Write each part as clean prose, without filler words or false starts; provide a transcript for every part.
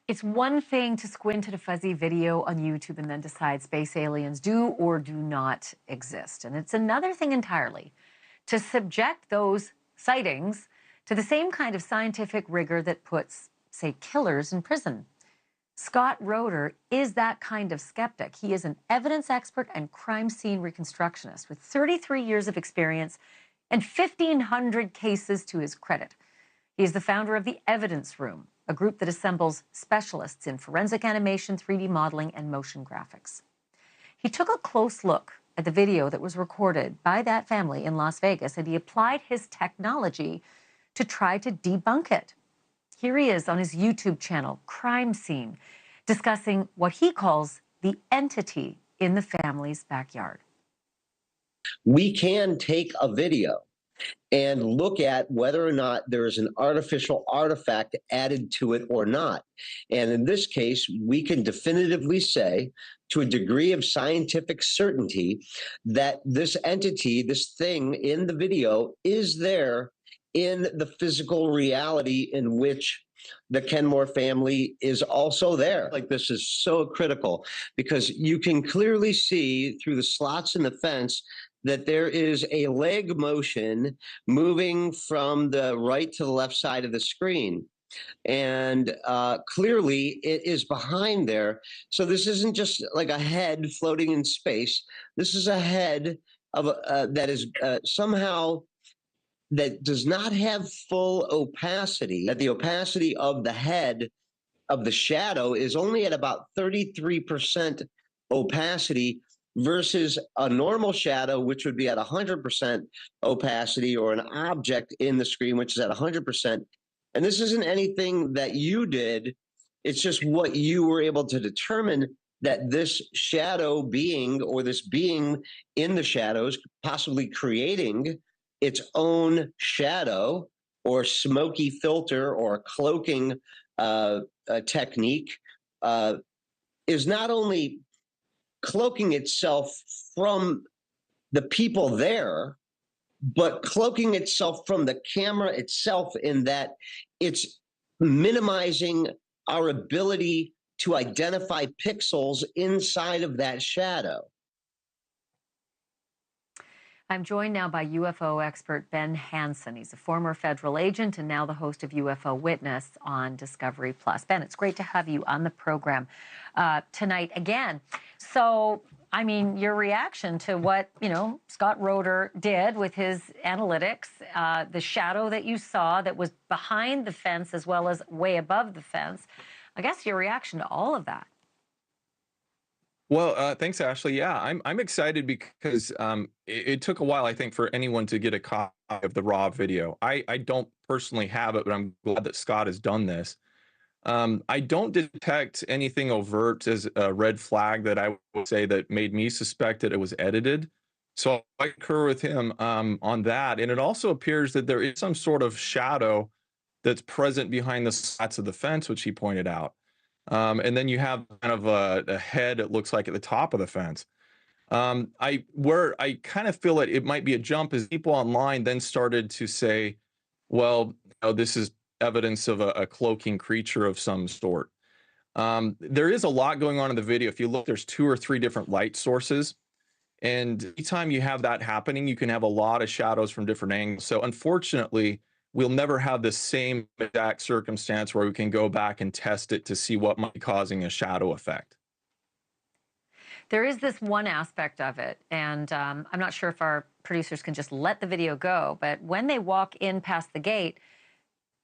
It's one thing to squint at a fuzzy video on YouTube and then decide space aliens do or do not exist. And it's another thing entirely to subject those sightings to the same kind of scientific rigor that puts, say, killers in prison. Scott Roeder is that kind of skeptic. He is an evidence expert and crime scene reconstructionist with 33 years of experience and 1,500 cases to his credit. He is the founder of the Evidence Room, a group that assembles specialists in forensic animation, 3D modeling, and motion graphics. He took a close look at the video that was recorded by that family in Las Vegas, and he applied his technology to try to debunk it. Here he is on his YouTube channel, Crime Scene, discussing what he calls the entity in the family's backyard. We can take a video and look at whether or not there is an artificial artifact added to it or not. And in this case, we can definitively say, to a degree of scientific certainty, that this entity, this thing in the video, is there in the physical reality in which the Kenmore family is also there. Like, this is so critical because you can clearly see through the slots in the fence that there is a leg motion moving from the right to the left side of the screen. And clearly it is behind there. So this isn't just like a head floating in space. This is a head of that is somehow that does not have full opacity, that the opacity of the head of the shadow is only at about 33% opacity versus a normal shadow, which would be at 100% opacity, or an object in the screen, which is at 100%. And this isn't anything that you did. It's just what you were able to determine, that this shadow being, or this being in the shadows, possibly creating its own shadow or smoky filter or cloaking technique, is not only cloaking itself from the people there, but cloaking itself from the camera itself, in that it's minimizing our ability to identify pixels inside of that shadow. I'm joined now by UFO expert Ben Hansen. He's a former federal agent and now the host of UFO Witness on Discovery Plus. Ben, it's great to have you on the program tonight again. So, I mean, your reaction to what, Scott Roeder did with his analytics, the shadow that you saw that was behind the fence as well as way above the fence. I guess your reaction to all of that. Well, thanks, Ashley. Yeah, I'm excited because it took a while, I think, for anyone to get a copy of the raw video. I don't personally have it, but I'm glad that Scott has done this. I don't detect anything overt as a red flag that I would say that made me suspect that it was edited. So I concur with him on that. And it also appears that there is some sort of shadow that's present behind the slats of the fence, which he pointed out. And then you have kind of a head, it looks like, at the top of the fence. Where I kind of feel it might be a jump is people online then started to say, well, this is evidence of a cloaking creature of some sort. There is a lot going on in the video. If you look, there's 2 or 3 different light sources. And anytime you have that happening, you can have a lot of shadows from different angles. So unfortunately, we'll never have the same exact circumstance where we can go back and test it to see what might be causing a shadow effect. There is this one aspect of it, and I'm not sure if our producers can just let the video go, but when they walk in past the gate,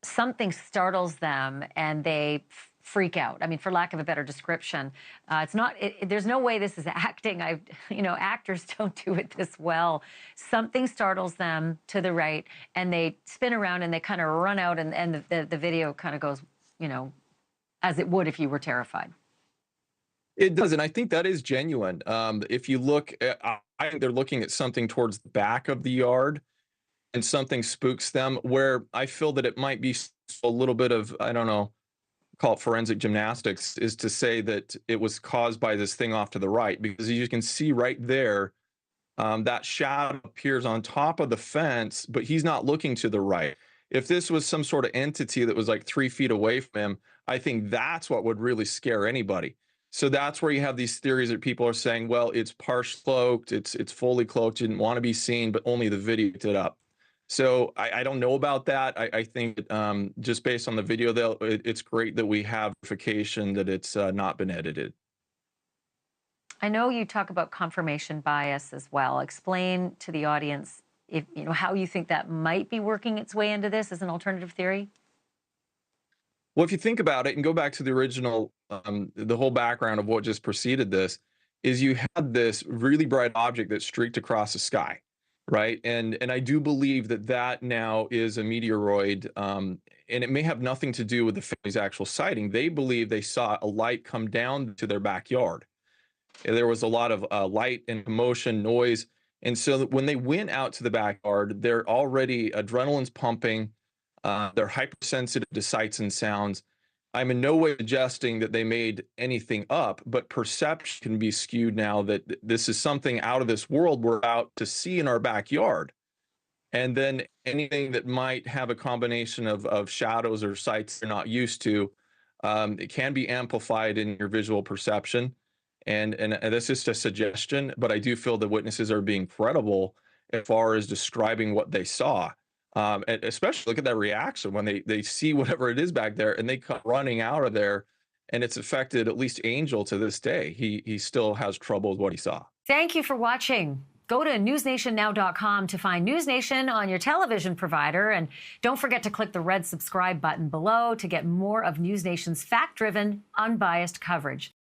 something startles them and they freak out. I mean, for lack of a better description, it's not. There's no way this is acting. Actors don't do it this well. Something startles them to the right, and they spin around and they kind of run out, and the video kind of goes, as it would if you were terrified. It does, and I think that is genuine. If you look, I think they're looking at something towards the back of the yard, and something spooks them. Where I feel that it might be a little bit of, I don't know, call it forensic gymnastics, is to say that it was caused by this thing off to the right, because as you can see right there, that shadow appears on top of the fence, but he's not looking to the right. If this was some sort of entity that was like 3 feet away from him, I think that's what would really scare anybody. So that's where you have these theories that people are saying, well, it's partially cloaked, it's fully cloaked, didn't want to be seen, but only the video picked it up. So I don't know about that. I think just based on the video, though, it's great that we have verification that it's not been edited. I know you talk about confirmation bias as well. Explain to the audience if how you think that might be working its way into this as an alternative theory. Well, if you think about it and go back to the original, the whole background of what just preceded this is you had this really bright object that streaked across the sky, right? And I do believe that that now is a meteoroid, and it may have nothing to do with the family's actual sighting. They believe they saw a light come down to their backyard. There was a lot of light and commotion, noise, and so when they went out to the backyard, they're already adrenaline's pumping. They're hypersensitive to sights and sounds. I'm in no way suggesting that they made anything up, but perception can be skewed now that this is something out of this world we're out to see in our backyard. And then anything that might have a combination of shadows or sights they're not used to, it can be amplified in your visual perception. And that's just a suggestion, but I do feel the witnesses are being credible as far as describing what they saw. And especially look at that reaction when they see whatever it is back there and they come running out of there, and it's affected at least Angel to this day. He still has trouble with what he saw. Thank you for watching. Go to newsnationnow.com to find News Nation on your television provider. And don't forget to click the red subscribe button below to get more of News Nation's fact-driven, unbiased coverage.